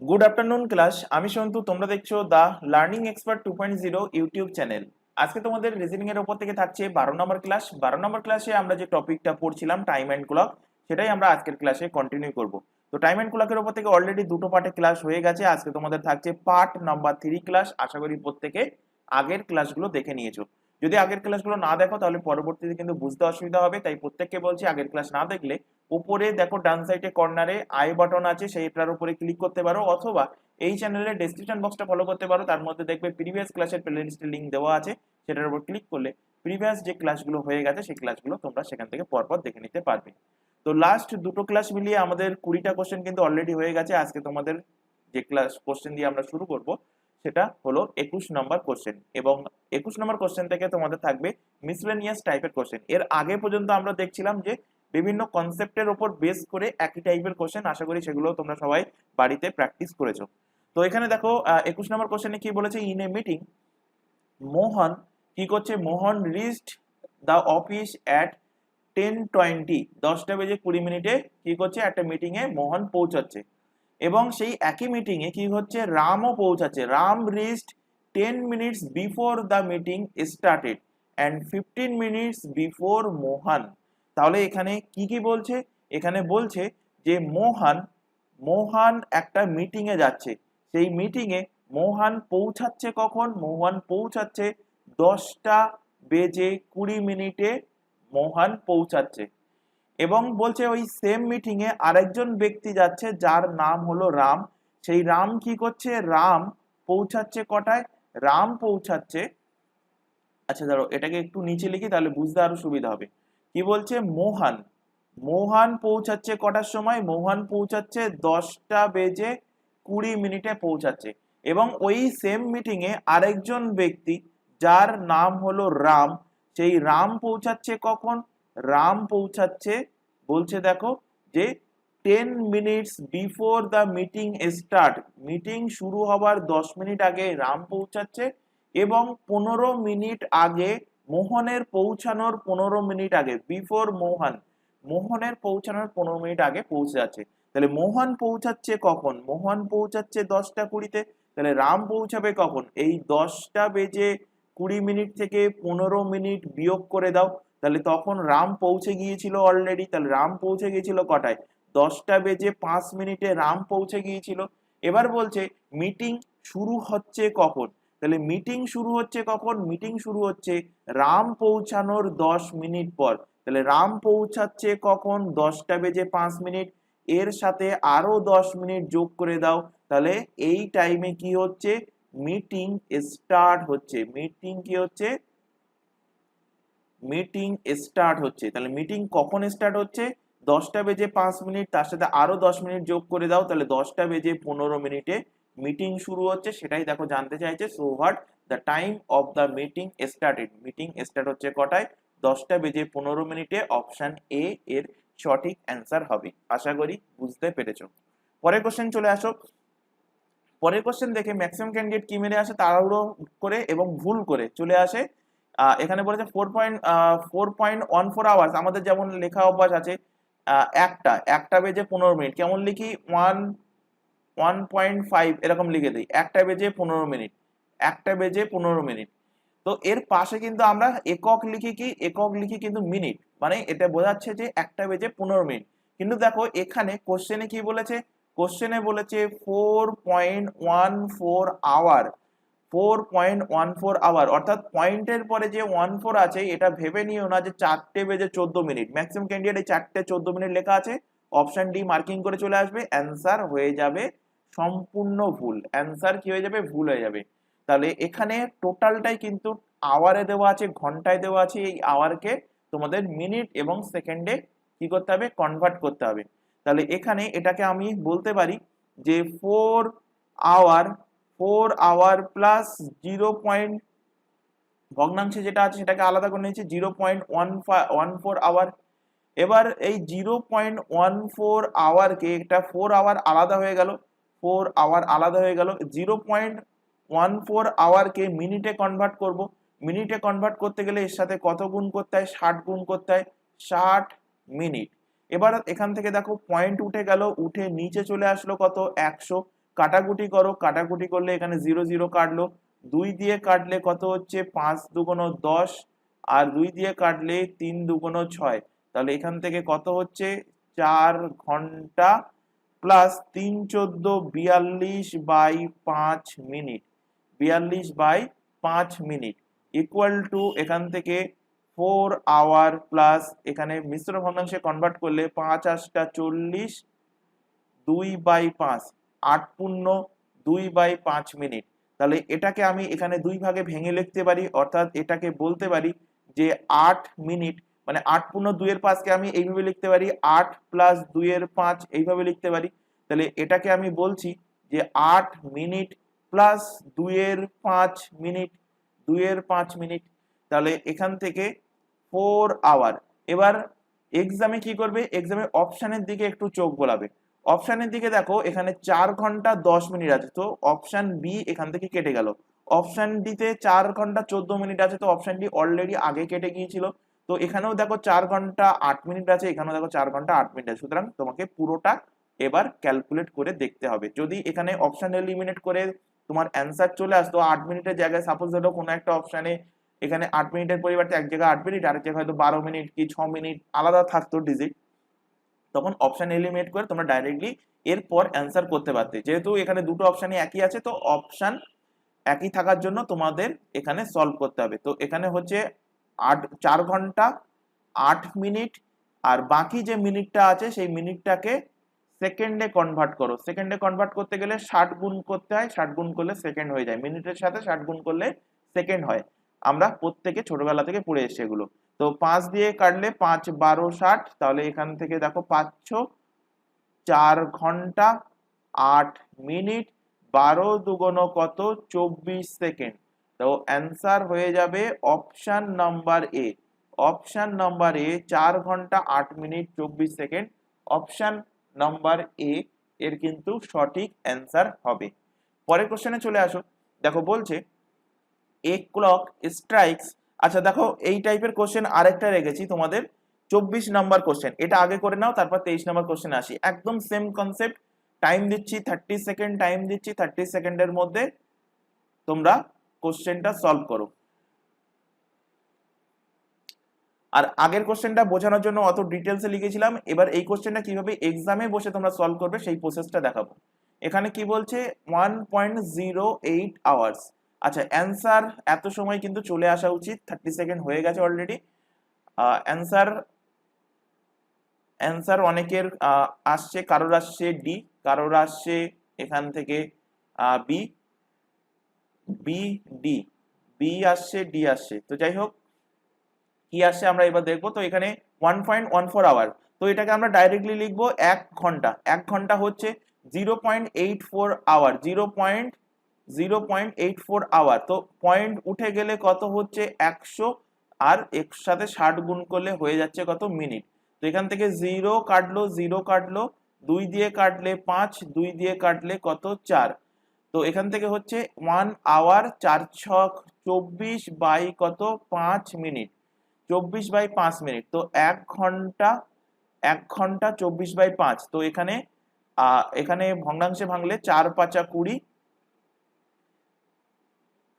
Good afternoon class. আমি সন্তু, তোমরা দেখছো দা লার্নিং এক্সপার্ট 2.0 ইউটিউব চ্যানেল। আজকে তোমাদের রিজনিং এর উপর থেকে থাকছে 12 নম্বর ক্লাস। 12 নম্বর ক্লাসে আমরা যে টপিকটা পড়ছিলাম টাইম অ্যান্ড ক্লক, সেটাই আমরা আজকের ক্লাসে কন্টিনিউ করব। তো টাইম অ্যান্ড ক্লকের উপর থেকে অলরেডি দুটো পার্টে ক্লাস হয়ে গেছে। আজকে তোমাদের থাকছে পার্ট নাম্বার 3 ক্লাস। আশা করি প্রত্যেকে আগের ক্লাসগুলো দেখে নিয়েছো। যদি আগের ক্লাসগুলো না দেখো তাহলে পরবর্তীতে কিন্তু বুঝতে অসুবিধা হবে, তাই প্রত্যেককে বলছি আগের ক্লাস না দেখলে উপরে দেখো ডান সাইডে কর্নারে আই বাটন আছে, সেইটার উপরে ক্লিক করতে পারো, অথবা এই চ্যানেলের ডেসক্রিপশন বক্সটা ফলো করতে পারো। তার মধ্যে দেখবে প্রিভিয়াস ক্লাসের প্লেলিস্টের লিংক দেওয়া আছে, সেটার উপর ক্লিক করলে প্রিভিয়াস যে ক্লাসগুলো হয়ে গেছে সেই ক্লাসগুলো তোমরা সেখান থেকে পরপর দেখে নিতে পারবে। তো লাস্ট দুটো ক্লাস মিলিয়ে আমাদের 20টা কোশ্চেন কিন্তু অলরেডি হয়ে গেছে। আজকে তোমাদের যে ক্লাস কোশ্চেন দিয়ে আমরা শুরু করব সেটা হলো 21 নম্বর কোশ্চেন, এবং 21 নম্বর কোশ্চেন থেকে তোমাদের থাকবে মিসলেনিয়াস টাইপের কোশ্চেন। এর আগে পর্যন্ত আমরা দেখছিলাম যে বিভিন্ন কনসেপ্টের উপর বেস করে একই টাইপের কোশ্চেন। আশা করি সেগুলো তোমরা সবাই বাড়িতে প্র্যাকটিস করেছো। তো এখানে দেখো 21 নম্বর কোশ্চেনে কি বলেছে, ইন এ মিটিং মোহন কি করছে, মোহন রিচড দ্য অফিস অ্যাট 10:20, 10টা বেজে 20 মিনিটে কি করছে, একটা মিটিং এ মোহন পৌঁছাচ্ছে। এবং সেই একই মিটিং এ কি হচ্ছে, রামও পৌঁছাচ্ছে। Ram reached 10 minutes before the meeting started and 15 minutes before Mohan. তাহলে এখানে কি কি বলছে, এখানে বলছে যে মোহন মোহন একটা মিটিং এ যাচ্ছে। সেই মিটিং এ মোহন পৌঁছাচ্ছে কখন, মোহন পৌঁছাচ্ছে 10টা বেজে 20 মিনিটে মোহন পৌঁছাচ্ছে। এবং বলছে ওই সেম মিটিং এ আরেকজন ব্যক্তি যাচ্ছে যার নাম হলো রাম। সেই রাম কি করছে, রাম পৌঁছাচ্ছে কটায়, রাম পৌঁছাচ্ছে, আচ্ছা ধরো এটাকে একটু নিচে লিখি তাহলে বুঝতে আরো সুবিধা হবে। কি বলছে, মোহন মোহন পৌঁছাচ্ছে কটার সময়, মোহন পৌঁছাচ্ছে 10টা বেজে 20 মিনিটে পৌঁছাচ্ছে। এবং ওই সেম মিটিং এ আরেকজন ব্যক্তি যার নাম হলো রাম, সেই রাম পৌঁছাচ্ছে কখন, রাম পৌঁছাচ্ছে বলছে দেখো যে 10 minutes before the meeting start, meeting শুরু হবার 10 মিনিট আগে রাম পৌঁছাচ্ছে। এবং 15 মিনিট আগে মোহনের পৌঁছানোর 15 মিনিট আগে, বিফোর মোহন, মোহনের পৌঁছানোর 15 মিনিট আগে পৌঁছে যাচ্ছে। তাহলে মোহন পৌঁছাচ্ছে কখন, মোহন পৌঁছাচ্ছে 10টা 20-তে। তাহলে রাম পৌঁছাবে কখন, এই 10টা বেজে 20 মিনিট থেকে 15 মিনিট বিয়োগ করে দাও, তাহলে তখন রাম পৌঁছে গিয়েছিল অলরেডি। তাহলে রাম পৌঁছে গিয়েছিল কটায়, 10টা বেজে 5 মিনিটে রাম পৌঁছে গিয়েছিল। এবার বলছে মিটিং শুরু হচ্ছে কখন, তাহলে মিটিং শুরু হচ্ছে কখন, মিটিং শুরু হচ্ছে রাম পৌঁছানোর 10 মিনিট পর। তাহলে রাম পৌঁছাচ্ছে কখন, 10টা বেজে 5 মিনিট, এর সাথে আরো 10 মিনিট যোগ করে দাও, তাহলে এই টাইমে কি হচ্ছে, মিটিং স্টার্ট হচ্ছে। মিটিং কি হচ্ছে, মিটিং স্টার্ট হচ্ছে। তাহলে মিটিং কখন স্টার্ট হচ্ছে, 10টা বেজে 5 মিনিট, তার সাথে আরো 10 মিনিট যোগ করে দাও, তাহলে 10টা বেজে 15 মিনিটে মিটিং শুরু হচ্ছে। সেটাই দেখো জানতে চাইছে। So what the time of the meeting started, meeting start হচ্ছে কটায়, 10টা বেজে 15 মিনিটে। অপশন এ এর সঠিক অ্যান্সার হবে। আশা করি বুঝতে পেরেছো। পরের কোশ্চেন চলে আসো। পরের কোশ্চেন দেখে ম্যাক্সিমাম ক্যান্ডিডেট কি মেরে আসে, তাড়াহুড়ো করে এবং ভুল করে চলে আসে। এখানে বলেছে 4.14 আওয়ার্স। আমাদের যেমন লেখা অভ্যাস আছে, একটা বেজে 15 মিনিট কেমন লিখি, 1.5 এরকম লিখে দিই, 1টা বেজে 15 মিনিট, 1টা বেজে 15 মিনিট। তো এর পাশে কিন্তু আমরা একক লিখি, কি একক লিখি কিন্তু মিনিট, মানে এটা বোঝাচ্ছে যে 1টা বেজে 15 মিনিট। কিন্তু দেখো এখানে কোশ্চেনে কি বলেছে, কোশ্চেনে বলেছে 4.14 আওয়ার, 4.14 আওয়ার, অর্থাৎ পয়েন্টের পরে যে 14 আছে এটা ভেবে নিও না যে 4টা বেজে 14 মিনিট। ম্যাক্সিমাম ক্যান্ডিডেট এই 4টা 14 মিনিট লেখা আছে, অপশন ডি মার্কিং করে চলে আসবে, অ্যান্সার হয়ে যাবে সম্পূর্ণ ভুল। অ্যান্সার কি হয়ে যাবে, ভুল হয়ে যাবে। তাহলে এখানে টোটালটাই কিন্তু আওয়ারে দেওয়া আছে, ঘন্টায় দেওয়া আছে, এই আওয়ারকে তোমাদের মিনিট এবং সেকেন্ডে কি করতে হবে, কনভার্ট করতে হবে। তাহলে এখানে এটাকে আমি বলতে পারি যে 4 আওয়ার, 4 আওয়ার প্লাস 0. ভগ্নাংশে যেটা আছে সেটাকে আলাদা করে নিয়েছি, 0.14 আওয়ার। এবার এই 0.14 আওয়ারকে, একটা 4 আওয়ার আলাদা হয়ে গেল, 4 আওয়ার আলাদা হয়ে গেল, 0.14 আওয়ারকে মিনিটে কনভার্ট করব। মিনিটে কনভার্ট করতে গেলে এর সাথে কত গুণ করতে হয়, 60 গুণ করতে হয়, 60 মিনিট। এবার এখান থেকে দেখো পয়েন্ট উঠে গেল, উঠে নিচে চলে আসলো কত, 100, কাটাকুটি করো, কাটাকুটি করলে এখানে 0 0 কাটলো, 2 দিয়ে কাটলে কত হচ্ছে 5 দুগুণ 10, আর 2 দিয়ে কাটলে 3 দুগুণ 6, তাহলে এখান থেকে কত হচ্ছে 4 ঘন্টা plus 3 14 42/5 minute, 42/5 minute equal to এখান থেকে 4 আওয়ার প্লাস এখানে মিশ্র ভগ্নাংশে কনভার্ট করলে 5 8 40, 2/5, 8 পূর্ণ 2/5 মিনিট। তাহলে এটাকে আমি এখানে দুই ভাগে ভেঙে লিখতে পারি, অর্থাৎ এটাকে বলতে পারি যে 8 মিনিট, মানে 8 পূর্ণ 2/5 কে আমি এইভাবে লিখতে পারি 8 প্লাস 2/5 এইভাবে লিখতে পারি। তাহলে এটাকে আমি বলছি যে 8 মিনিট প্লাস 2/5 মিনিট, 2/5 মিনিট। তাহলে এখান থেকে 4 আওয়ার। এবার এক্সামে কি করবে, এক্সামে অপশনের দিকে একটু চোখ বোলাবে। অপশনের দিকে দেখো এখানে 4 ঘন্টা 10 মিনিট আছে, তো অপশন বি এখান থেকে কেটে গেল। অপশন ডিতে 4 ঘন্টা 14 মিনিট আছে, তো অপশন ডি অলরেডি আগে কেটে গিয়েছিল। তো এখানেও দেখো 4 ঘন্টা 8 মিনিট আছে, এখানেও দেখো 4 ঘন্টা 8 মিনিট আছে। সুতরাং তোমাকে পুরোটা এবার ক্যালকুলেট করে দেখতে হবে। যদি এখানে অপশন এলিমিনেট করে তোমার অ্যান্সার চলে আসতো 8 মিনিটের জায়গায়, সাপোজ ধরো কোনো একটা অপশনে এখানে 8 মিনিটের পরিবর্তে এক জায়গায় 8 মিনিট, আরেক জায়গায় হয়তো 12 মিনিট কি 6 মিনিট আলাদা থাকতো ডিজিট, তখন অপশন এলিমিনেট করে তোমরা ডাইরেক্টলি এরপর অ্যান্সার করতে পারতে। যেহেতু এখানে দুটো অপশনই একই আছে, তো অপশন একই থাকার জন্য তোমাদের এখানে সলভ করতে হবে। তো এখানে হচ্ছে 4 ঘন্টা 8 মিনিট, আর বাকি যে মিনিটটা আছে সেই মিনিটটাকে সেকেন্ডে কনভার্ট করো। সেকেন্ডে কনভার্ট করতে গেলে 60 গুণ করতে হয়, 60 গুণ করলে সেকেন্ড হয়ে যায়, মিনিটের সাথে 60 গুণ করলে সেকেন্ড হয়। আমরা প্রত্যেকে ছোটবেলা থেকে পড়ে এসেছি এগুলো। তো 5 দিয়ে কাটলে 5 12 60, তাহলে এখান থেকে দেখো পাচ্ছ 4 ঘন্টা 8 মিনিট, 12 দুগুণ কত 24 সেকেন্ড। তো অ্যান্সার হয়ে যাবে option number A. Option number A 4 ঘন্টা 8 minute 24 second, option number A এর কিন্তু সঠিক অ্যান্সার হবে। পরের কোশ্চেনে চলে আসো। দেখো বলছে এ ক্লক স্ট্রাইকস। আচ্ছা দেখো এই টাইপের কোশ্চেন আরেকটা রেখেছি তোমাদের, 24 নাম্বার কোশ্চেন, এটা আগে করে নাও, তারপর 23 নাম্বার কোশ্চেন আসি। একদম সেম কনসেপ্ট, টাইম দিচ্ছি 30 সেকেন্ড, টাইম দিচ্ছি 30 সেকেন্ডের মধ্যে তোমরা কোশ্চেনটা সলভ করো। আর আগের কোশ্চেনটা বোঝানোর জন্য অত ডিটেলসে লিখেছিলাম, এবার এই কোশ্চেনটা কিভাবে এক্সামে বসে তোমরা সলভ করবে সেই প্রসেসটা দেখাবো। এখানে কি বলছে 1.08 আওয়ার্স। আচ্ছা অ্যান্সার এত সময় কিন্তু চলে আসা উচিত, 30 সেকেন্ড হয়ে গেছে অলরেডি। অ্যান্সার অ্যান্সার অনেকের আসছে, কারোর আসছে ডি, কারোর আসছে এখান থেকে বি, বি ডি, বি আসছে, ডি আসছে। তো যাই হোক কি আসছে আমরা এবার দেখবো। তো এখানে 1.14 আওয়ার, তো এটাকে আমরা ডাইরেক্টলি লিখবো 1 ঘন্টা। 1 ঘন্টা হচ্ছে 0.84 আওয়ার, 0.84 আওয়ার। তো পয়েন্ট উঠে গেলে কত হচ্ছে 100, আর এর সাথে 60 গুণ করলে হয়ে যাচ্ছে কত মিনিট। তো এখান থেকে 0 কাটলো, 0 কাটলো, 2 দিয়ে কাটলে 5, 2 দিয়ে কাটলে কত 4। তো এখান থেকে হচ্ছে 1 আওয়ার 4 ছক 24 বাই কত 5 মিনিট, 24/5 মিনিট। তো 1 ঘন্টা, 1 ঘন্টা 24/5। তো এখানে এখানে ভগ্নাংশে ভাঙলে 4 5 20,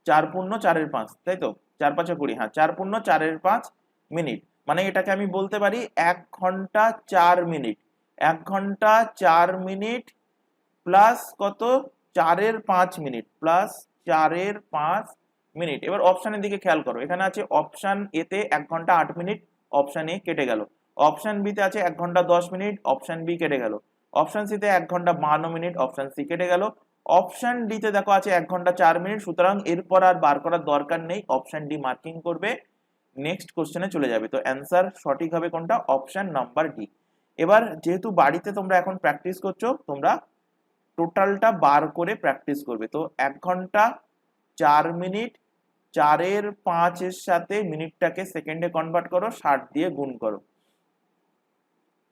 4 পূর্ণ 4/5, তাই তো 4 5 20, হ্যাঁ 4 পূর্ণ 4/5 মিনিট। মানে এটাকে আমি বলতে পারি 1 ঘন্টা 4 মিনিট, 1 ঘন্টা 4 মিনিট প্লাস কত 4/5 মিনিট, প্লাস 4/5 মিনিট। এবার অপশনের দিকে খেয়াল করো, এখানে আছে অপশন এ তে 1 ঘন্টা 8 মিনিট, অপশন এ কেটে গেল। অপশন বি তে আছে 1 ঘন্টা 10 মিনিট, অপশন বি কেটে গেল। অপশন সি তে 1 ঘন্টা 52 মিনিট, অপশন সি কেটে গেল। অপশন ডি তে দেখো আছে 1 ঘন্টা 4 মিনিট, সুতরাং এরপর আর বার করার দরকার নেই, অপশন ডি মার্কিং করবে, নেক্সট কোশ্চেনে চলে যাবে। তো অ্যান্সার সঠিক হবে কোনটা, অপশন নাম্বার ডি। এবার যেহেতু বাড়িতে তোমরা এখন প্র্যাকটিস করছো, তোমরা টোটালটা বার করে প্র্যাকটিস করবে। তো 1 ঘন্টা 4 মিনিট, 4/5 এর সাথে মিনিটটাকে সেকেন্ডে কনভার্ট করো, 60 দিয়ে গুণ করো,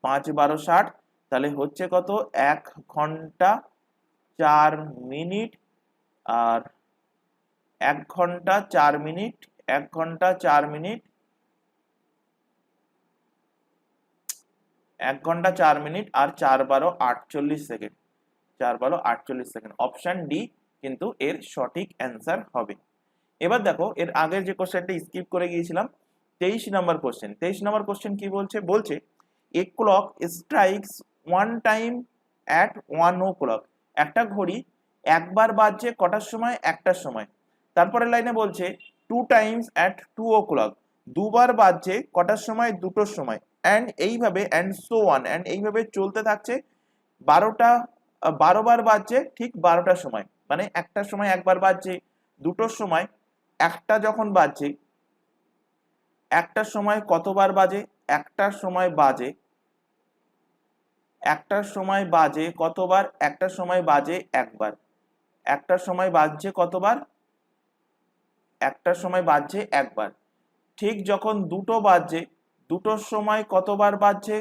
5 12 60, তাহলে হচ্ছে কত 1 ঘন্টা 4 মিনিট, আর 1 ঘন্টা 4 মিনিট, 1 ঘন্টা 4 মিনিট, 1 ঘন্টা 4 মিনিট আর 4 12 48 সেকেন্ড। 4 12 48 সেকেন্ড। অপশন ডি কিন্তু এর সঠিক অ্যান্সার হবে। এবার দেখো এর আগের যে কোশ্চেনটা স্কিপ করে গিয়েছিলাম, 23 নম্বর কোশ্চেন। 23 নম্বর কোশ্চেন কি বলছে? বলছে এ clock strikes one time at 1 o'clock। একটা ঘড়ি একবার বাজছে কটার সময়? একটার সময়। তারপরের লাইনে বলছে 2 times at 2 o'clock। দুবার বাজছে কটার সময়? দুটোর সময়। অ্যান্ড এইভাবে অ্যান্ড সো অন, অ্যান্ড এইভাবে চলতে থাকছে 12 বার বাজছে ঠিক 12টার সময়। মানে একটার সময় একবার বাজছে, দুটোর সময় একটা যখন বাজছে, একটার সময় কতবার বাজে? একটার সময় বাজে, একটার সময় বাজে কতবার? একটার সময় বাজে একবার। একটার সময় বাজছে কতবার? একটার সময় বাজছে একবার। ঠিক যখন দুটো বাজছে, দুটোর সময় কতবার বাজছে?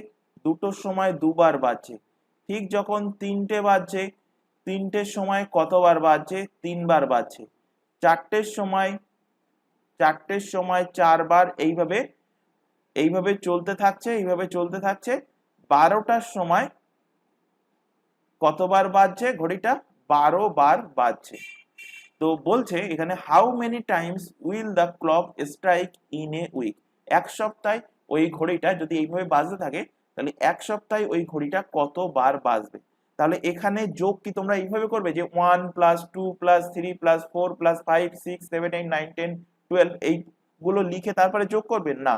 দুটোর সময় দুবার বাজছে। ঠিক যখন তিনটে বাজছে, তিনটের সময় কতবার বাজছে? তিনবার বাজছে। চারটের সময়, চারটের সময় চারবার। এইভাবে এইভাবে চলতে থাকছে, এইভাবে চলতে থাকছে। 12টার সময় কতবার বাজছে ঘড়িটা? 12 বার বাজছে। তো বলছে এখানে how many times will the clock strike in a week. এক সপ্তাহে ওই ঘড়িটা যদি এইভাবে বাজতে থাকে, তাহলে এক সপ্তাহে ওই ঘড়িটা কতবার বাজবে? তাহলে এখানে যোগ কি তোমরা এইভাবে করবে যে 1 + 2 + 3 + 4 + 5 6 7 8 9 10 12 এইগুলো লিখে তারপরে যোগ করবে না।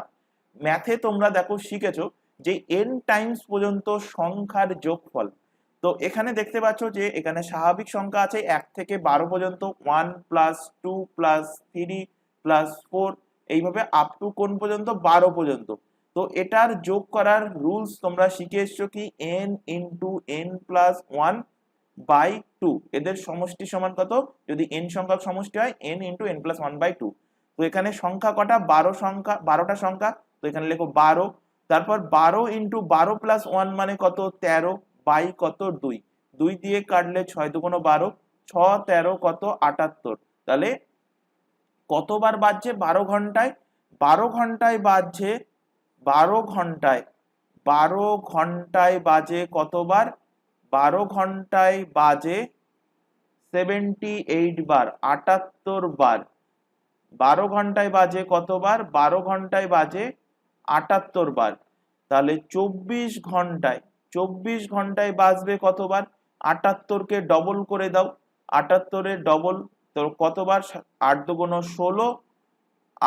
ম্যাথে তোমরা দেখো শিখেছো যে n টাইমস পর্যন্ত সংখ্যার যোগফল। তো এখানে দেখতে পাচ্ছ যে এখানে স্বাভাবিক সংখ্যা আছে 1 থেকে 12 পর্যন্ত, 1 + 2 + 3 + 4 এইভাবে আপ টু কোন পর্যন্ত? 12 পর্যন্ত। তো এটার যোগ করার রুলস তোমরা শিখে এসছো কি? n × n + 1/2। এদের সমষ্টি সমান কত? যদি n সংখ্যক সমষ্টি হয় n × n + 1/2। তো এখানে সংখ্যা কটা? 12টা সংখ্যা। তো এখানে লেখো 12। তারপর 12 × 12 + 1 মানে কত? 13 বাই কত? 2। 2 দিয়ে কাটলে 6 × 2 = 12, 6 13 কত? 78। তাহলে কতবার বাজছে 12 ঘন্টায়? 12 ঘন্টায় বাজছে, 12 ঘন্টায়, 12 ঘন্টায় বাজে কতবার? 12 ঘন্টায় বাজে 78 বার, 78 বার। 12 ঘন্টায় বাজে কতবার? 12 ঘন্টায় বাজে 78 বার। তাহলে 24 ঘন্টায়, 24 ঘন্টায় বাজবে কতবার? 78 কে ডবল করে দাও, 78 এর ডবল তো কতবার? 8 × 2 = 16,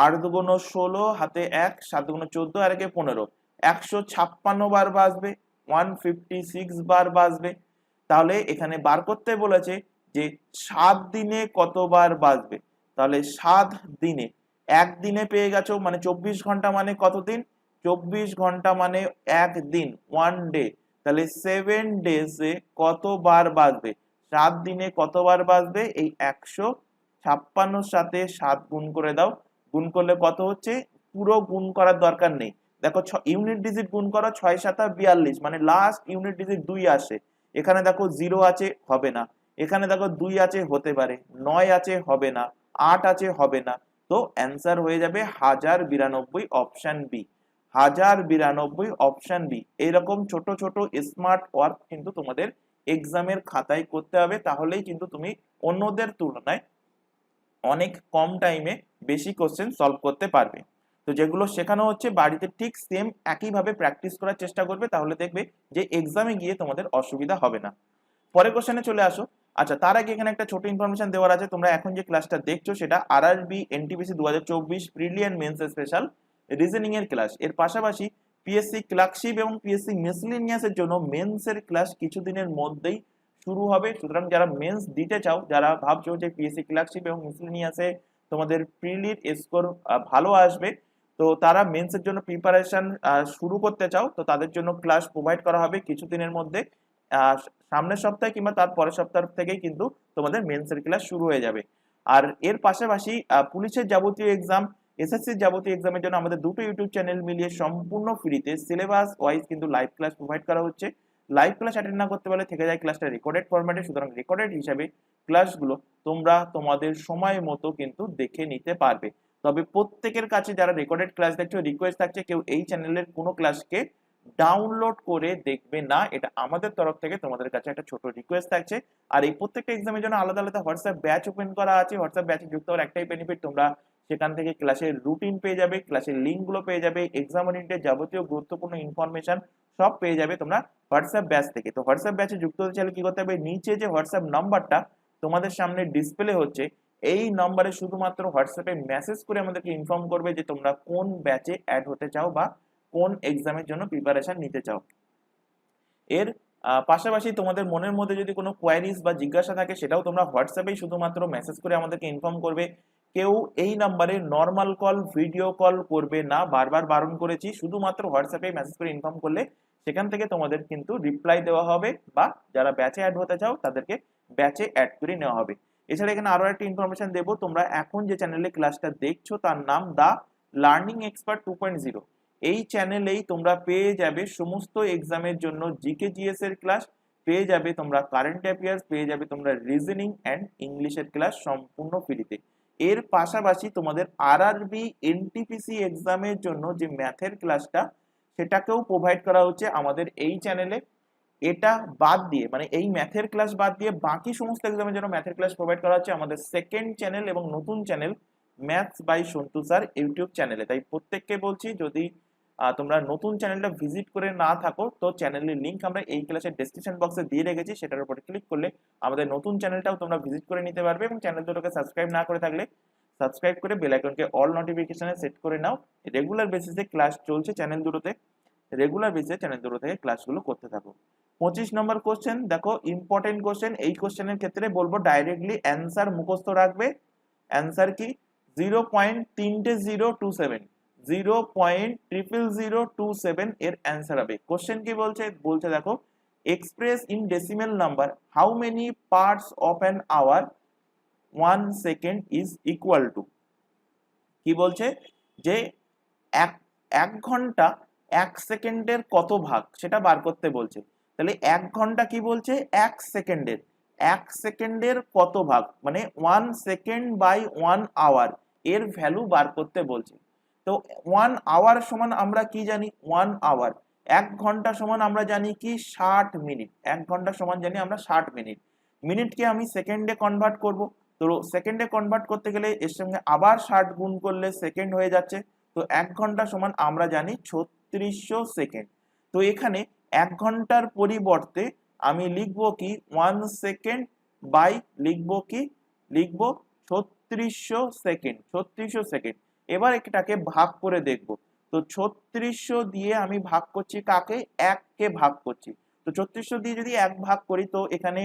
8 × 2 = 16, হাতে 1, 7 × 2 = 14 আর 1 = 15, 156 বার বাজবে, 156 বার বাজবে। তাহলে এখানে বার করতে বলেছে যে 7 দিনে কতবার বাজবে। তাহলে 7 দিনে, একদিনে পেয়ে গেছো, মানে 24 ঘন্টা মানে কত দিন? 24 ঘন্টা মানে একদিন, 1 ডে। তাহলে 7 ডেজে কতবার বাজবে? 7 দিনে কতবার বাজবে? এই 156 সাথে 7 গুণ করে দাও। গুণ করলে কত হচ্ছে? পুরো গুণ করার দরকার নেই। দেখো ইউনিট ডিজিট গুণ করো, 6 7 42, মানে লাস্ট ইউনিট ডিজিট 2 আসে। এখানে দেখো 0 আছে, হবে না। এখানে দেখো 2 আছে, হতে পারে। 9 আছে, হবে না। 8 আছে, হবে না। তো অ্যান্সার হয়ে যাবে 1092, অপশন বি। 1092 option B. এইরকম ছোট ছোট স্মার্ট ওয়ার্ক কিন্তু তোমাদের এক্সামের খাতায় করতে হবে, তাহলেই কিন্তু তুমি অন্যদের তুলনায় অনেক কম টাইমে বেশি কোশ্চেন সলভ করতে পারবে। তো যেগুলো শেখানো হচ্ছে বাড়িতে ঠিক সেম একইভাবে প্র্যাকটিস করার চেষ্টা করবে, তাহলে দেখবে যে এক্সামে গিয়ে তোমাদের অসুবিধা হবে না। পরের কোশ্চেনে চলে আসো। আচ্ছা, তার আগে এখানে একটা ছোট ইনফরমেশন দেওয়ার আছে। তোমরা এখন যে ক্লাসটা দেখছো সেটা আরআরবি এনটিপিসি 2024 প্রিলিয়ান মেন্স স্পেশাল রিজনিং এর ক্লাস। এর পাশাপাশি পিএসসি ক্লার্কশিপ এবং পিএসসি মিসলিনিয়াস এর জন্য মেন্স এর ক্লাস কিছুদিনের মধ্যেই শুরু হবে। সুতরাং যারা মেন্স দিতে চাও, যারা ভাবছো যে পিএসসি ক্লার্কশিপ এবং মিসলিনিয়াসে তোমাদের প্রিলির স্কোর ভালো আসবে, তো তারা মেন্স এর জন্য প্রিপারেশন শুরু করতে চাও, তো তাদের জন্য ক্লাস প্রোভাইড করা হবে কিছুদিনের মধ্যে। সামনের সপ্তাহে কিংবা তার পরের সপ্তাহ থেকেই কিন্তু তোমাদের মেন্সের ক্লাস শুরু হয়ে যাবে। আর এর পাশাপাশি পুলিশের যাবতীয় এক্সাম, এসএসসির যাবতীয় এক্সামের জন্য আমাদের দুটো ইউটিউব চ্যানেল মিলিয়ে সম্পূর্ণ ফ্রিতে সিলেবাস ওয়াইজ কিন্তু লাইভ ক্লাস প্রোভাইড করা হচ্ছে। লাইভ ক্লাস অ্যাটেন্ড না করতে পারলে থেকে যায় ক্লাসটা রেকর্ডেড ফরম্যাটে। সুতরাং রেকর্ডেড হিসাবে ক্লাসগুলো তোমরা তোমাদের সময় মতো কিন্তু দেখে নিতে পারবে। তবে প্রত্যেকের কাছে যারা রেকর্ডেড ক্লাস দেখছো, রিকোয়েস্ট থাকছে কেউ এই চ্যানেলের কোনো ক্লাসকে ডাউনলোড করে দেখবে না, এটা আমাদের তরফ থেকে তোমাদের কাছে একটা ছোট রিকোয়েস্ট থাকছে। আর এই প্রত্যেকটা এক্সামের জন্য আলাদা আলাদা হোয়াটসঅ্যাপ ব্যাচ ওপেন করা আছে। হোয়াটসঅ্যাপ ব্যাচে যুক্ত হওয়ার একটাই বেনিফিট, তোমরা সেখান থেকে ক্লাসের রুটিন পেয়ে যাবে, ক্লাসের লিঙ্কগুলো পেয়ে যাবে, এক্সাম ওরিয়েন্টেড যাবতীয় গুরুত্বপূর্ণ ইনফরমেশন সব পেয়ে যাবে তোমরা হোয়াটসঅ্যাপ ব্যাচ থেকে। তো হোয়াটসঅ্যাপ ব্যাচে যুক্ত হতে চাইলে কি করতে হবে, নিচে যে হোয়াটসঅ্যাপ নাম্বারটা তোমাদের সামনে ডিসপ্লে হচ্ছে এই নম্বরে শুধুমাত্র হোয়াটসঅ্যাপে মেসেজ করে আমাদেরকে ইনফর্ম করবে যে তোমরা কোন ব্যাচে অ্যাড হতে চাও বা কোন এক্সামের জন্য প্রিপারেশন নিতে চাও। এর পাশাপাশি তোমাদের মনের মধ্যে যদি কোনো কোয়ারিজ বা জিজ্ঞাসা থাকে সেটাও তোমরা হোয়াটসঅ্যাপেই শুধুমাত্র মেসেজ করে আমাদেরকে ইনফর্ম করবে। কেউ এই নাম্বারে নর্মাল কল ভিডিও কল করবে না, বারবার বারণ করেছি, শুধুমাত্র হোয়াটসঅ্যাপে মেসেজ করে ইনফর্ম করলে সেখান থেকে তোমাদের কিন্তু রিপ্লাই দেওয়া হবে বা যারা ব্যাচে অ্যাড হতে চাও তাদেরকে ব্যাচে অ্যাড করে নেওয়া হবে। এছাড়া এখানে আরো একটা ইনফরমেশন দেবো, তোমরা এখন যে চ্যানেলে ক্লাসটা দেখছো তার নাম দা লার্নিং এক্সপার্ট 2.0। এই চ্যানেলেই তোমরা পেয়ে যাবে সমস্ত এক্সামের জন্য জিকে জিএস এর ক্লাস, পেয়ে যাবে তোমরা কারেন্ট অ্যাফেয়ার্স, পেয়ে যাবে তোমরা রিজনিং অ্যান্ড ইংলিশের ক্লাস সম্পূর্ণ ফ্রিতে। এর পাশাপাশি তোমাদের আরআরবি এনটিপিসি এক্সামের জন্য যে ম্যাথের ক্লাসটা সেটাকেও প্রোভাইড করা হচ্ছে আমাদের এই চ্যানেলে। এটা বাদ দিয়ে মানে এই ম্যাথের ক্লাস বাদ দিয়ে বাকি সমস্ত এক্সামের জন্য ম্যাথের ক্লাস প্রোভাইড করা হচ্ছে আমাদের সেকেন্ড চ্যানেল এবং নতুন channel maths by Santu sir YouTube চ্যানেলে। তাই প্রত্যেককে বলছি, যদি তোমরা নতুন চ্যানেলটা ভিজিট করে না থাকো তো চ্যানেলের লিংক আমরা এই ক্লাসের ডেসক্রিপশন বক্সে দিয়ে রেখেছি, সেটার উপরে ক্লিক করলে আমাদের নতুন চ্যানেলটাও তোমরা ভিজিট করে নিতে পারবে। এবং চ্যানেল দুটোকে সাবস্ক্রাইব না করে থাকলে সাবস্ক্রাইব করে বেল আইকনকে অল নোটিফিকেশনে সেট করে নাও। রেগুলার বেসিসে ক্লাস চলছে চ্যানেল দুটোতে, রেগুলার বেসিসে চ্যানেল দুটো থেকে ক্লাসগুলো করতে থাকো। 25 নম্বর কোশ্চেন দেখো, ইম্পর্টেন্ট কোশ্চেন। এই কোশ্চেনের ক্ষেত্রে বলবো ডাইরেক্টলি অ্যান্সার মুখস্থ রাখবে। অ্যান্সার কি 0.30027 0.00027 এর অ্যান্সার হবে। কোশ্চেন কি বলছে, বলছে দেখো express in decimal number how many parts of an hour 1 second is equal to. কি বলছে যে এক ঘন্টা 1 সেকেন্ডের কত ভাগ সেটা বার করতে বলছে। তাহলে 1 ঘন্টা কি বলছে 1 সেকেন্ডের, 1 সেকেন্ডের কত ভাগ মানে 1 সেকেন্ড বাই 1 আওয়ার এর ভ্যালু বার করতে বলছে। তো 1 আওয়ার সমান আমরা কি জানি, 1 আওয়ার 1 ঘন্টা সমান আমরা জানি কি 60 মিনিট, 1 ঘন্টা সমান জানি আমরা 60 মিনিট। মিনিটকে আমি সেকেন্ডে কনভার্ট করব, তো সেকেন্ডে কনভার্ট করতে গেলে এর সঙ্গে আবার 60 গুণ করলে সেকেন্ড হয়ে যাচ্ছে। তো 1 ঘন্টা সমান আমরা জানি 3600 সেকেন্ড। তো এখানে 1 ঘন্টার পরিবর্তে আমি লিখবো কি 1 সেকেন্ড বাই লিখবো কি লিখবো 3600 সেকেন্ড, 3600 সেকেন্ড। এবার এটাকে ভাগ করে দেখব, তো 3600 দিয়ে আমি ভাগ করছি কাকে, 1 কে ভাগ করছি। তো 3600 দিয়ে যদি 1 ভাগ করি তো এখানে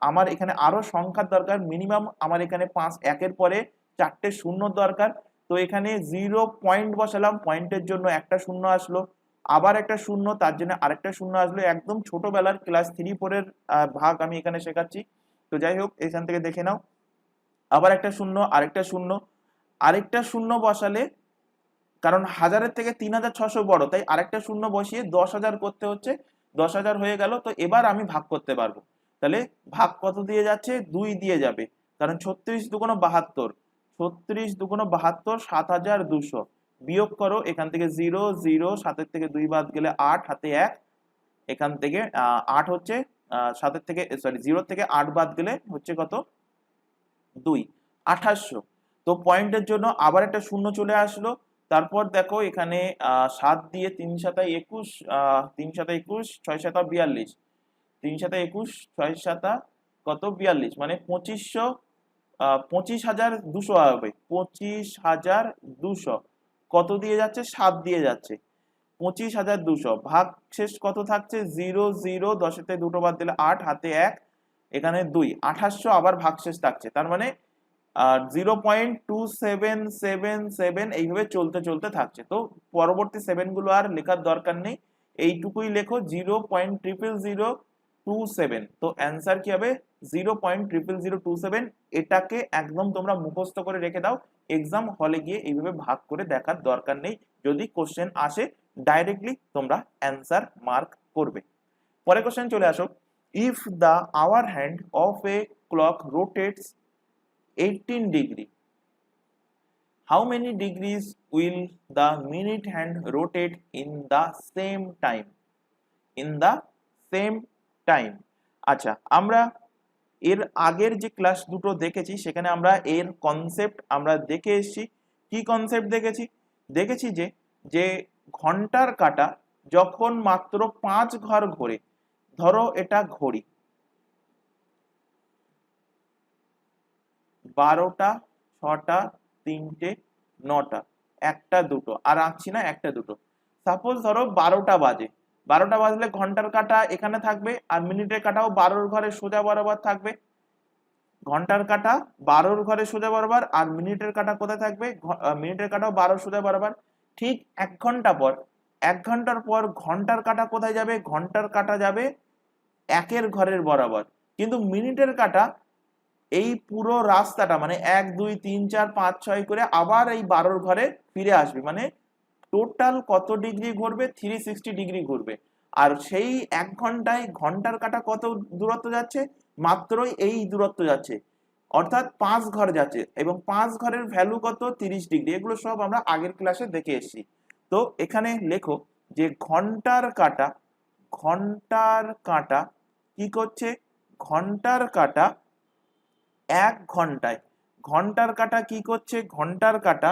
আমার এখানে আরো সংখ্যার দরকার, মিনিমাম আমার এখানে 5 একের পরে 4টে শূন্য দরকার। তো এখানে 0 পয়েন্ট বসালাম, পয়েন্টের জন্য একটা শূন্য আসলো, আবার একটা শূন্য, তার জন্য আরেকটা শূন্য আসলো। একদম ছোটবেলার ক্লাস 3-4 এর ভাগ আমি এখানে শেখাচ্ছি। তো যাই হোক এখান থেকে দেখে নাও, আবার একটা শূন্য, আরেকটা শূন্য, আরেকটা শূন্য বসালে, কারণ 1000-এর থেকে 3600 বড় তাই আরেকটা শূন্য বসিয়ে 10,000 করতে হচ্ছে, 10,000 হয়ে গেল। তো এবার আমি ভাগ করতে পারবো। তাহলে ভাগ কত দিয়ে যাচ্ছে, 2 দিয়ে যাবে, কারণ 36 দুগুণ 72, 36 দুগুণ 72, 7200। বিয়োগ করো, এখান থেকে 0 0, 7-এর থেকে 2 বাদ গেলে 8, হাতে 1, এখান থেকে 8 হচ্ছে 7-এর থেকে সরি 0 থেকে 8 বাদ গেলে হচ্ছে কত 2, 2800। তো পয়েন্টের জন্য আবার একটা শূন্য চলে আসলো। তারপর দেখো এখানে 7 দিয়ে 3 7 21, 3 7 21, 6 7 42, 3 7 21, 6 7 কত 42, মানে 2500, 25,200 হবে, 25,200 কত দিয়ে যাচ্ছে 7 দিয়ে যাচ্ছে, 25,200 ভাগ শেষ কত থাকছে 0 0, 10-এর থেকে দুটো বাদ দিলে 8, হাতে 1, এখানে 2, 2800 আবার ভাগশেষ থাকছে। তার মানে 0.2777 এইভাবে চলতে চলতে থাকছে। তো পরবর্তী 7 গুলো আর লেখার দরকার নেই, এইটুকুই লেখো 0.00027। তো অ্যান্সার কি হবে 0.00027। এটাকে একদম তোমরা মুখস্থ করে রেখে দাও, এক্সাম হলে গিয়ে এইভাবে ভাগ করে দেখার দরকার নেই। যদি কোশ্চেন আসে ডাইরেক্টলি তোমরা অ্যান্সার মার্ক করবে। পরে কোশ্চেন চলে আসো, if the hour hand of a clock rotates 18 degree, how many degrees will the minute hand rotate in the same time? In the same time. আচ্ছা, আমরা এর আগের যে ক্লাস দুটো দেখেছি সেখানে আমরা এর কনসেপ্ট আমরা দেখে এসেছি। কি কনসেপ্ট দেখেছি? দেখেছি যে যে ঘন্টার কাঁটা যখন মাত্র 5 ঘর ঘোরে, ধরো এটা ঘড়ি, 12টা, 6টা, 3টে, 9টা, 1টা 2টো, আর আঁকছি না, 1টা 2টো। সাপোজ ধরো 12টা বাজে, 12টা বাজলে ঘন্টার কাঁটা এখানে থাকবে আর মিনিটের কাঁটাও 12 ঘরে সোজা বরাবর থাকবে। ঘন্টার কাঁটা 12 ঘরে সোজা বরাবর আর মিনিটের কাঁটা কোথায় থাকবে? মিনিটের কাঁটাও 12 সোজা বরাবর। ঠিক 1 ঘন্টা পর, 1 ঘন্টার পর ঘন্টার কাঁটা কোথায় যাবে? ঘন্টার কাঁটা যাবে 1 ঘরের বরাবর। কিন্তু মিনিটের কাঁটা এই পুরো রাস্তাটা মানে 1 2 3 4 5 6 করে আবার এই 12 ঘরে ফিরে আসবে, মানে টোটাল কত ডিগ্রি ঘুরবে? 360 ডিগ্রি ঘুরবে। আর সেই 1 ঘন্টায় ঘন্টার কাঁটা কত দূরত্ব যাচ্ছে? মাত্রই এই দূরত্ব যাচ্ছে, অর্থাৎ 5 ঘর যাচ্ছে, এবং 5 ঘরের ভ্যালু কত? 30 ডিগ্রি। এগুলো সব আমরা আগের ক্লাসে দেখে এসেছি। তো এখানে লেখো যে ঘন্টার কাঁটা, ঘন্টার কাঁটা কি করছে? ঘন্টার কাঁটা 1 ঘন্টায়, ঘন্টার কাঁটা কি করছে? ঘন্টার কাঁটা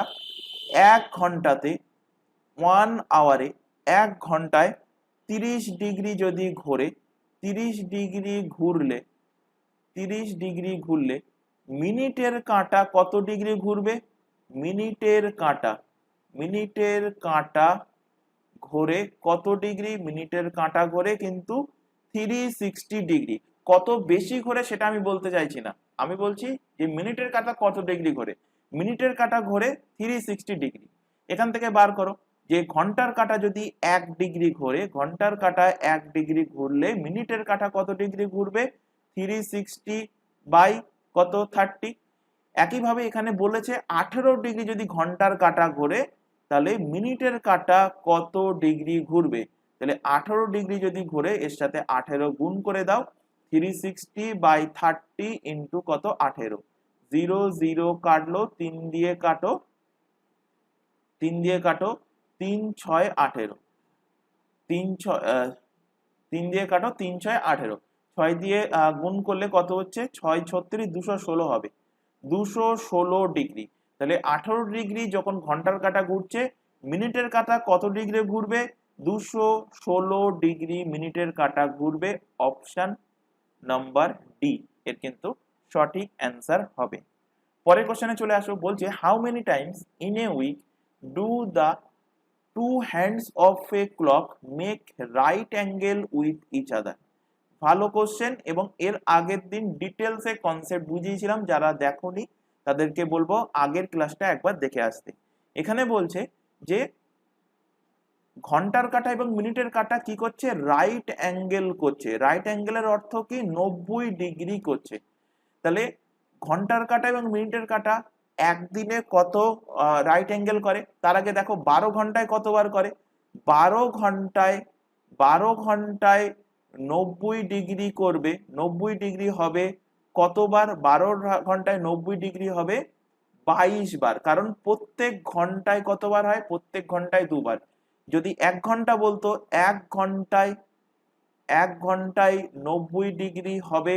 1 ঘন্টাতে, 1 আওয়ারে, 1 ঘন্টায় 30 ডিগ্রি যদি ঘোরে, 30 ডিগ্রি ঘুরলে, 30 ডিগ্রি ঘুরলে মিনিটের কাঁটা কত ডিগ্রি ঘুরবে? মিনিটের কাঁটা, মিনিটের কাঁটা ঘোরে কত ডিগ্রি? মিনিটের কাঁটা ঘোরে কিন্তু 360 ডিগ্রি। কত বেশি ঘোরে সেটা আমি বলতে চাইছি না, আমি বলছি যে মিনিটের কাঁটা কত ডিগ্রি ঘোরে। মিনিটের কাঁটা ঘোরে 360 ডিগ্রি। এখান থেকে বার করো যে ঘন্টার কাঁটা যদি 1 ডিগ্রি ঘোরে, ঘন্টার কাঁটা 1 ডিগ্রি ঘুরলে মিনিটের কাঁটা কত ডিগ্রি ঘুরবে? 360 বাই কত? 30। একইভাবে এখানে বলেছে 18 ডিগ্রি যদি ঘন্টার কাঁটা ঘোরে, তাহলে মিনিটের কাঁটা কত ডিগ্রি ঘুরবে? তাহলে 18 ডিগ্রি যদি ঘুরে এর সাথে 18 গুণ করে দাও, 360 বাই 30 ইন্টু কত? 18। 0 0 কাটলো, 3 দিয়ে কাটো, 3 দিয়ে কাটো, 3 6 18, 3 6 3 দিয়ে কাটো, 3 6 18, 6 দিয়ে গুণ করলে কত হচ্ছে? 6 36 216 হবে, 216 ডিগ্রি। তাহলে 18 ডিগ্রি যখন ঘন্টার কাঁটা ঘুরছে, মিনিটের কাঁটা কত ডিগ্রি ঘুরবে? 216 ডিগ্রি মিনিটের কাঁটা ঘুরবে। অপশন নাম্বার ডি এর কিন্তু সঠিক অ্যান্সার হবে। পরের কোশ্চেনে চলে আসো, বলছে how many times in a week do the two hands of a clock make right angle with each other? ভালো কোশ্চেন, এবং এর আগের দিন ডিটেলসে কনসেপ্ট বুঝিয়েছিলাম, যারা দেখোনি তাদেরকে বলবো আগের ক্লাসটা একবার দেখে আসতে। এখানে বলছে যে ঘন্টার কাঁটা এবং মিনিটের কাঁটা কি করছে? রাইট অ্যাঙ্গেল করছে। রাইট অ্যাঙ্গেলের অর্থ কি? 90 ডিগ্রি করছে। তাহলে ঘন্টার কাঁটা এবং মিনিটের কাঁটা একদিনে কত রাইট অ্যাঙ্গেল করে? তার আগে দেখো 12 ঘন্টায় কতবার করে? 12 ঘন্টায়, 12 ঘন্টায় 90 ডিগ্রি করবে। 90 ডিগ্রি হবে কতবার? 12 ঘন্টায় 90 ডিগ্রি হবে 22 বার। কারণ প্রত্যেক ঘন্টায় কতবার হয়? প্রত্যেক ঘন্টায় 2 বার। যদি 1 ঘন্টা বলতো, 1 ঘন্টায়, 1 ঘন্টায় 90 ডিগ্রি হবে,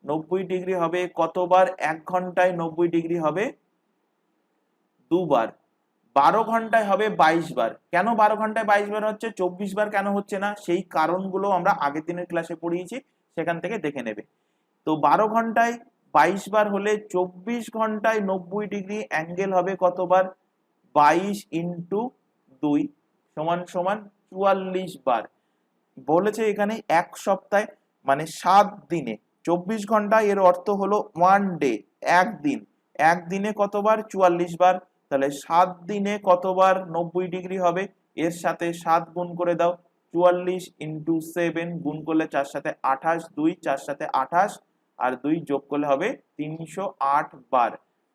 90 ডিগ্রি হবে কতবার? 1 ঘন্টায় 90 ডিগ্রি হবে 2 বার। 12 ঘন্টায় হবে 22 বার। কেন 12 ঘন্টায় 22 বার হচ্ছে, 24 বার কেন হচ্ছে না? সেই কারণগুলো আমরা আগের দিনের ক্লাসে পড়িয়েছি, সেখান থেকে দেখে নেবে। তো 12 ঘন্টায় 22 বার হলে 24 ঘন্টায় 90 ডিগ্রি অ্যাঙ্গেল হবে কতবার? 22 ইন্টু 2 সমান সমান 44 বার। বলেছে এখানে 1 সপ্তাহে মানে 7 দিনে 24 ঘন্টা, এর অর্থ হলো 1 ডে, একদিন। একদিনে কতবার? 44 বার। তাহলে 7 দিনে কতবার 90 ডিগ্রি হবে? এর সাথে 7 গুণ করে দাও, 44 ইন্টু 7 গুণ করলে 4 সাথে 28, 2 4 সাথে 28 আর 2 যোগ করলে হবে 308 বার।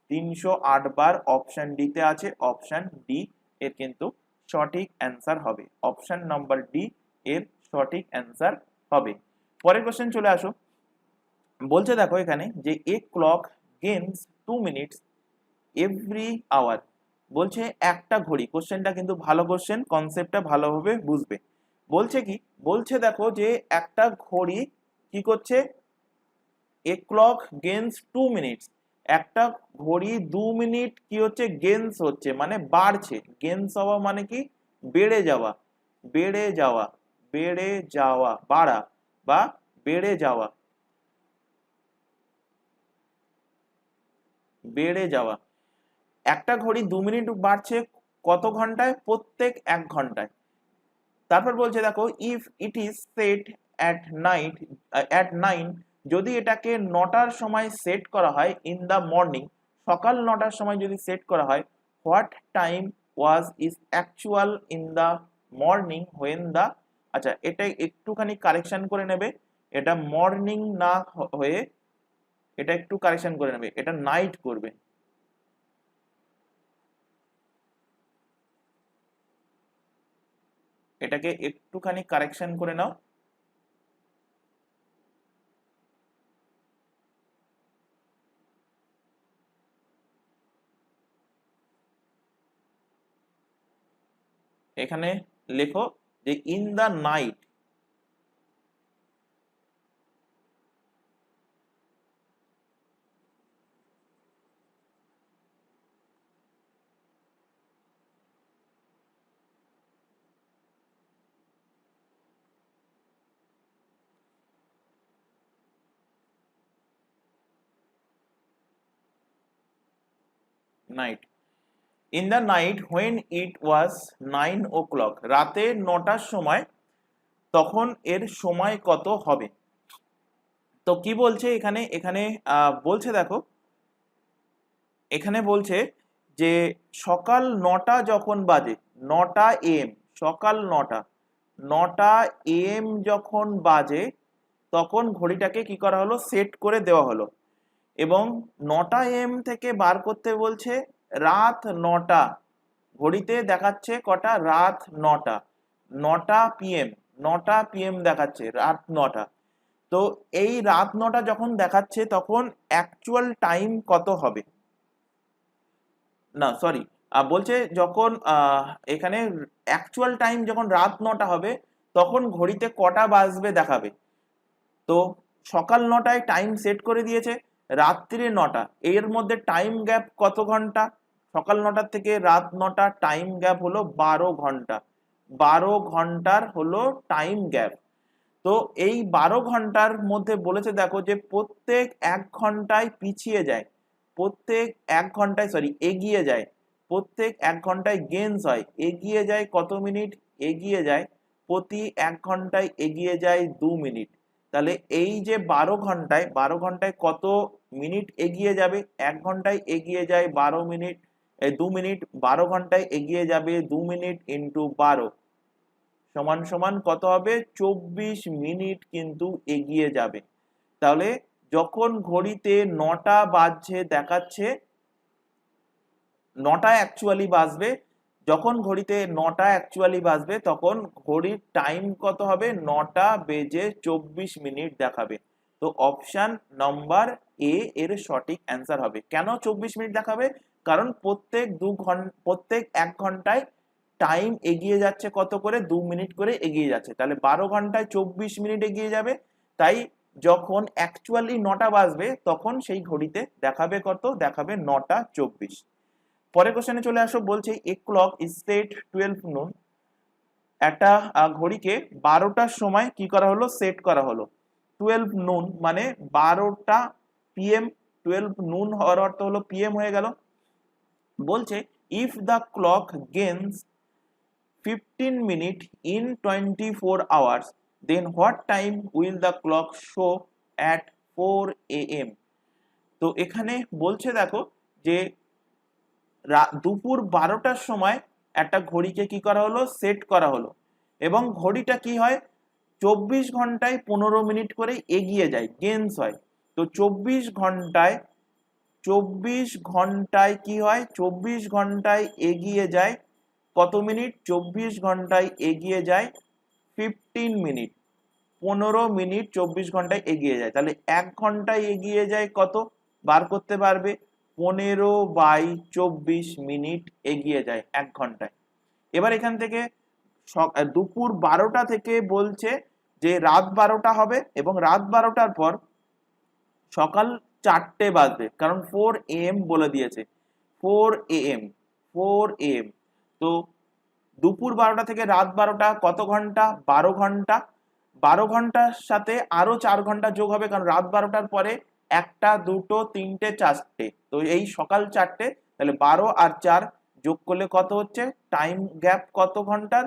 308 বার অপশন ডি তে আছে। অপশন ডি এর কিন্তু সঠিক অ্যান্সার হবে। অপশন নাম্বার ডি এর সঠিক অ্যান্সার হবে। পরের কোশ্চেন চলে আসো, বলছে দেখো এখানে যে a clock gains 2 minutes every hour বলছে একটা ঘড়ি, কোশ্চেনটা কিন্তু ভালো কোশ্চেন, কনসেপ্টটা ভালোভাবে বুঝবে। বলছে কি, বলছে দেখো যে একটা ঘড়ি কি করছে, এ ক্লক গেন্স 2 মিনিটস, একটা ঘড়ি 2 মিনিট কি হচ্ছে, গেন্স হচ্ছে মানে বাড়ছে। গেন্স হওয়া মানে কি, বেড়ে যাওয়া, বেড়ে যাওয়া, বেড়ে যাওয়া, বাড়া বা বেড়ে যাওয়া, বেড়ে যাওয়া। একটা ঘড়ি 2 মিনিট বাড়ছে কত ঘন্টায়, প্রত্যেক 1 ঘন্টায়। তারপর বলছে দেখো, if it is set at night, at 9, যদি এটাকে 9টার সময় সেট করা হয়, ইন দ্য মর্নিং, সকাল 9টার সময় যদি সেট করা হয়, what time was is actual in the morning when the, আচ্ছা এটা একটুখানি কারেকশন করে নেবে, এটা মর্নিং না হয়ে এটা একটু কারেকশন করে নেবে, এটা নাইট করবে। এটাকে একটুখানি কারেকশন করে নাও। এখানে লেখো যে in the night, night, in the night when it was 9 o'clock, রাতে 9টার সময়, তখন এর সময় কত হবে। তো কি বলছে এখানে, এখানে বলছে দেখো, এখানে বলছে যে সকাল 9টা যখন বাজে, 9টা এম, সকাল 9টা, 9টা এম যখন বাজে, তখন ঘড়িটাকে কি করা হলো, সেট করে দেওয়া হলো। এবং 9টা এম থেকে বার করতে বলছে রাত 9টা, ঘড়িতে দেখাচ্ছে কটা, রাত 9টা, 9টা পিএম, 9টা পিএম দেখাচ্ছে, রাত 9টা। তো এই রাত 9টা যখন দেখাচ্ছে তখন অ্যাকচুয়াল টাইম কত হবে, না সরি, বলছে যখন এখানে অ্যাকচুয়াল টাইম যখন রাত 9টা হবে তখন ঘড়িতে কটা বাজবে দেখাবে। তো সকাল 9টায় টাইম সেট করে দিয়েছে, রাত্রি 9টা, এর মধ্যে টাইম গ্যাপ কত ঘন্টা, সকাল 9টার থেকে রাত 9টা টাইম গ্যাপ হলো 12 ঘন্টা, 12 ঘন্টার হলো টাইম গ্যাপ। তো এই 12 ঘন্টার মধ্যে বলেছে দেখো যে প্রত্যেক 1 ঘন্টায় পিছিয়ে যায়, প্রত্যেক 1 ঘন্টায় সরি এগিয়ে যায়, প্রত্যেক 1 ঘন্টায় গেন্স হয়, এগিয়ে যায় কত মিনিট, এগিয়ে যায় প্রতি 1 ঘন্টায় এগিয়ে যায় 2 মিনিট। তাহলে এই যে 12 ঘন্টায়, 12 ঘন্টায় কত মিনিট এগিয়ে যাবে, 1 ঘন্টায় এগিয়ে যায় 12 মিনিট, 2 মিনিট, 12 ঘন্টায় এগিয়ে যাবে 2 মিনিট ইন্টু 12 সমান সমান কত হবে, 24 মিনিট কিন্তু এগিয়ে যাবে। তাহলে যখন ঘড়িতে 9টা বাজছে দেখাচ্ছে, 9টা অ্যাকচুয়ালি বাজবে, যখন ঘড়িতে 9টা অ্যাকচুয়ালি বাজবে তখন ঘড়ির টাইম কত হবে, 9টা বেজে 24 মিনিট দেখাবে। তো অপশন নাম্বার এ এর সঠিক অ্যান্সার হবে। কেন 24 মিনিট দেখাবে, কারণ প্রত্যেক 2 ঘন্টা, প্রত্যেক 1 ঘন্টায় টাইম এগিয়ে যাচ্ছে কত করে, 2 মিনিট করে এগিয়ে যাচ্ছে, তাহলে 12 ঘন্টায় 24 মিনিট এগিয়ে যাবে। তাই যখন অ্যাকচুয়ালি 9টা বাজবে তখন সেই ঘড়িতে দেখাবে কত, দেখাবে 9টা 24। পরের কোশ্চেনে চলে আসো, বলছে এ ক্লক ইজ সেট 12 noon, একটা ঘড়িকে 12টার সময় কি করা হলো, সেট করা হলো। 12 noon মানে 12টা পিএম, 12 noon হওয়ার অর্থ হলো পিএম হয়ে গেল। বলছে if the clock gains 15 minute in 24 hours, then what time will the clock show at 4 AM? তো এখানে বলছে দেখো যে দুপুর 12টার সময় একটা ঘড়িকে কি করা হলো, সেট করা হলো, এবং ঘড়িটা কি হয় 24 ঘন্টায় 15 মিনিট করে এগিয়ে যায়, গেন্স হয়। তো 24 ঘন্টায়, 24 ঘন্টায় কি হয়, 24 ঘন্টায় এগিয়ে যায় কত মিনিট, 24 ঘন্টায় এগিয়ে যায় 15 মিনিট, 15 মিনিট 24 ঘন্টায় এগিয়ে যায়। তাহলে 1 ঘন্টায় এগিয়ে যায় কত, বার করতে পারবে, 15/24 এগিয়ে যায় 1 ঘন্টায়। এবার এখান থেকে দুপুর 12টা থেকে বলছে যে রাত 12টা হবে এবং রাত 12টার পর সকাল 4টে বাজবে, কারণ 4 AM বলে দিয়েছে। 4 AM 4 AM। তো দুপুর 12টা থেকে রাত 12টা কত ঘন্টা? 12 ঘন্টা। 12 ঘন্টার সাথে আরো 4 ঘন্টা যোগ হবে, কারণ রাত 12টার পরে 1টা 2টো 3টে 4টে, তো এই সকাল 4টে, তাহলে 12 আর 4 যোগ করলে কত হচ্ছে? টাইম গ্যাপ কত ঘন্টার?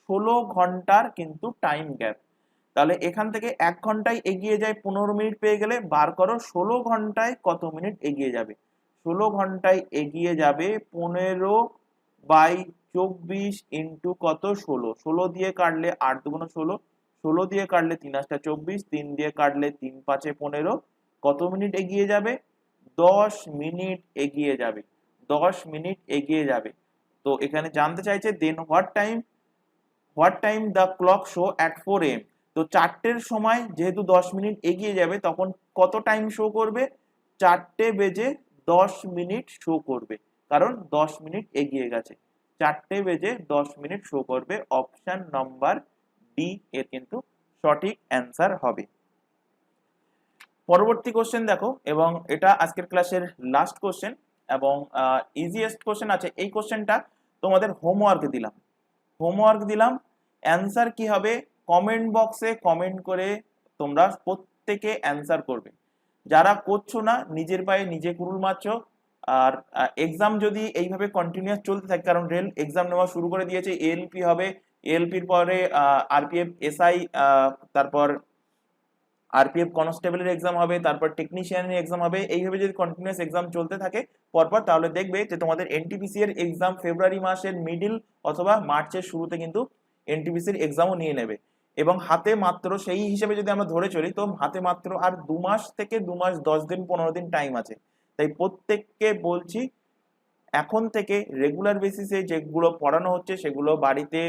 16 ঘন্টার কিন্তু টাইম গ্যাপ। তাহলে এখান থেকে 1 ঘন্টায় এগিয়ে যায় 15 মিনিট পেয়ে গেলে, বার করো 16 ঘন্টায় কত মিনিট এগিয়ে যাবে। 16 ঘন্টায় এগিয়ে যাবে 15/24 ইন্টু কত? 16। 16 দিয়ে কাটলে 8 দুগুণ 16, 16 দিয়ে কাটলে 3 8 24, 3 দিয়ে কাটলে 3 5 15। কত মিনিট এগিয়ে যাবে? 10 মিনিট এগিয়ে যাবে। 10 মিনিট এগিয়ে যাবে। তো এখানে জানতে চাইছে then what time the clock show at 4 AM। তো 4টের সময় যেহেতু 10 মিনিট এগিয়ে যাবে, তখন কত টাইম শো করবে? 4টে বেজে 10 মিনিট শো করবে, কারণ 10 মিনিট এগিয়ে গেছে। 4টে বেজে 10 মিনিট শো করবে। অপশন নাম্বার ডি এর কিন্তু সঠিক অ্যান্সার হবে। পরবর্তী কোশ্চেন দেখো, এবং এটা আজকের ক্লাসের লাস্ট কোশ্চেন এবং ইজিয়েস্ট কোশ্চেন আছে। এই কোশ্চেনটা তোমাদের হোমওয়ার্ক দিলাম। অ্যান্সার কি হবে? কমেন্ট বক্সে কমেন্ট করে তোমরা প্রত্যেকে অ্যান্সার করবে। যারা করছো না, নিজের পায়ে নিজে কুড়ুল মারছো। আর এক্সাম যদি এইভাবে কন্টিনিউয়াস চলতে থাকে, কারণ রেল এক্সাম নেওয়া শুরু করে দিয়েছে, এএলপি হবে, এএলপির পরে আরপিএফ এসআই, তারপর আরপিএফ কনস্টেবলের এক্সাম হবে, তারপর টেকনিশিয়ানের এক্সাম হবে। এইভাবে যদি কন্টিনিউয়াস এক্সাম চলতে থাকে পরপর, তাহলে দেখবে যে তোমাদের এনটিপিসি এর এক্সাম ফেব্রুয়ারি মাসের মিডিল অথবা মার্চের শুরুতে কিন্তু এনটিপিসির এক্সামও নিয়ে নেবে। এবং হাতে মাত্র, সেই হিসেবে যদি আমরা ধরে চলি, তো হাতে মাত্র আর 2 মাস থেকে 2 মাস 10 দিন 15 দিন টাইম আছে। তাই প্রত্যেককে বলছি, এখন থেকে রেগুলার বেসিসে যেগুলো পড়ানো হচ্ছে সেগুলো বাড়িতে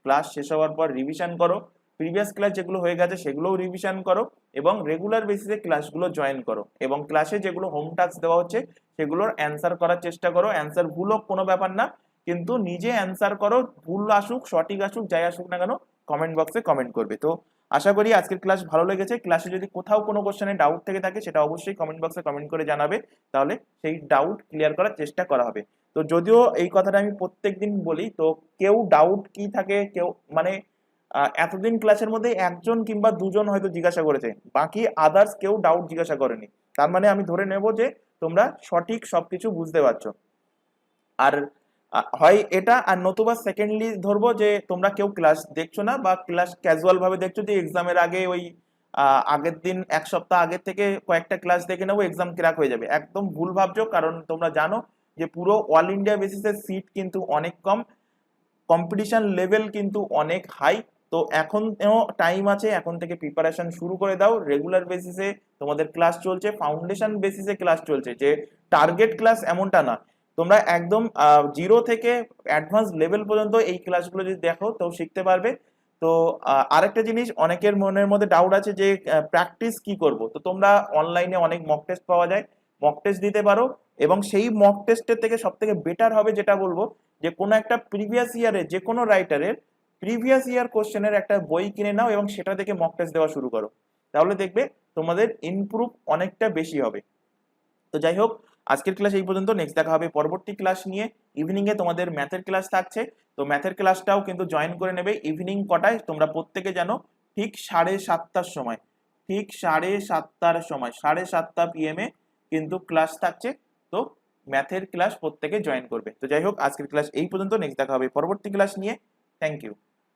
ক্লাস শেষ হওয়ার পর রিভিশন করো। প্রিভিয়াস ক্লাস যেগুলো হয়ে গেছে সেগুলোও রিভিশন করো এবং রেগুলার বেসিসে ক্লাসগুলো জয়েন করো। এবং ক্লাসে যেগুলো হোম টাস্ক দেওয়া হচ্ছে সেগুলোর অ্যান্সার করার চেষ্টা করো। অ্যান্সার ভুল হোক কোনো ব্যাপার না, কিন্তু নিজে অ্যান্সার করো। ভুল আসুক সঠিক আসুক যাই আসুক না কেন, কমেন্ট বক্সে কমেন্ট করবে। তো আশা করি আজকের ক্লাস ভালো লেগেছে। ক্লাসে যদি কোথাও কোনো কোশ্চেনে ডাউট থেকে থাকে সেটা অবশ্যই কমেন্ট বক্সে কমেন্ট করে জানাবে, তাহলে সেই ডাউট ক্লিয়ার করার চেষ্টা করা হবে। তো যদিও এই কথাটা আমি প্রত্যেকদিন বলি, তো কেউ ডাউট কি থাকে, কেউ মানে এতদিন ক্লাসের মধ্যে একজন কিংবা দুজন হয়তো জিজ্ঞাসা করেছে, বাকি আদার্স কেউ ডাউট জিজ্ঞাসা করেনি। তার মানে আমি ধরে নেব যে তোমরা সঠিক সবকিছু বুঝতে পারছো। আর হয় এটা, আর নতুবা সেকেন্ডলি ধরবো যে তোমরা কেউ ক্লাস দেখছো না বা ক্লাস ক্যাজুয়াল ভাবে দেখছো, যে এক্সামের আগে ওই আগের দিন 1 সপ্তাহ আগের থেকে কয়েকটা ক্লাস দেখে নেবো, এক্সাম ক্র্যাক হয়ে যাবে। একদম ভুল ভাবছো, কারণ তোমরা জানো যে পুরো অল ইন্ডিয়া বেসিসের সিট কিন্তু অনেক কম, কম্পিটিশন লেভেল কিন্তু অনেক হাই। তো এখন টাইম আছে, এখন থেকে প্রিপারেশন শুরু করে দাও। রেগুলার বেসিসে তোমাদের ক্লাস চলছে, ফাউন্ডেশন বেসিসে ক্লাস চলছে, যে টার্গেট ক্লাস এমনটা না। তোমরা একদম 0 থেকে অ্যাডভান্স লেভেল পর্যন্ত এই ক্লাসগুলো যদি দেখো তো শিখতে পারবে। তো আরেকটা জিনিস, অনেকের মনের মধ্যে ডাউট আছে যে প্র্যাকটিস কি করব। তো তোমরা অনলাইনে অনেক মক টেস্ট পাওয়া যায়, মক টেস্ট দিতে পারো। এবং সেই মক টেস্টের থেকে সব থেকে বেটার হবে যেটা বলবো, যে কোনো একটা প্রিভিয়াস ইয়ারে যে কোনো রাইটারের প্রিভিয়াস ইয়ার কোশ্চেনের একটা বই কিনে নাও এবং সেটা থেকে মক টেস্ট দেওয়া শুরু করো, তাহলে দেখবে তোমাদের ইমপ্রুভ অনেকটা বেশি হবে। তো যাই হোক, আজকের ক্লাস এই পর্যন্ত। নেক্সট দেখা হবে পরবর্তী ক্লাস নিয়ে। ইভিনিং এ তোমাদের ম্যাথের ক্লাস থাকছে, তো ম্যাথের ক্লাসটাও কিন্তু জয়েন করে নেবে। ইভিনিং কটায় তোমরা প্রত্যেকে জানো, ঠিক 7:30টার সময়, ঠিক 7:30টার সময়, 7:30 PM এ কিন্তু ক্লাস থাকছে। তো ম্যাথের ক্লাস প্রত্যেকে জয়েন করবে। তো যাই হোক, আজকের ক্লাস এই পর্যন্ত। নেক্সট দেখা হবে পরবর্তী ক্লাস নিয়ে। Thank you.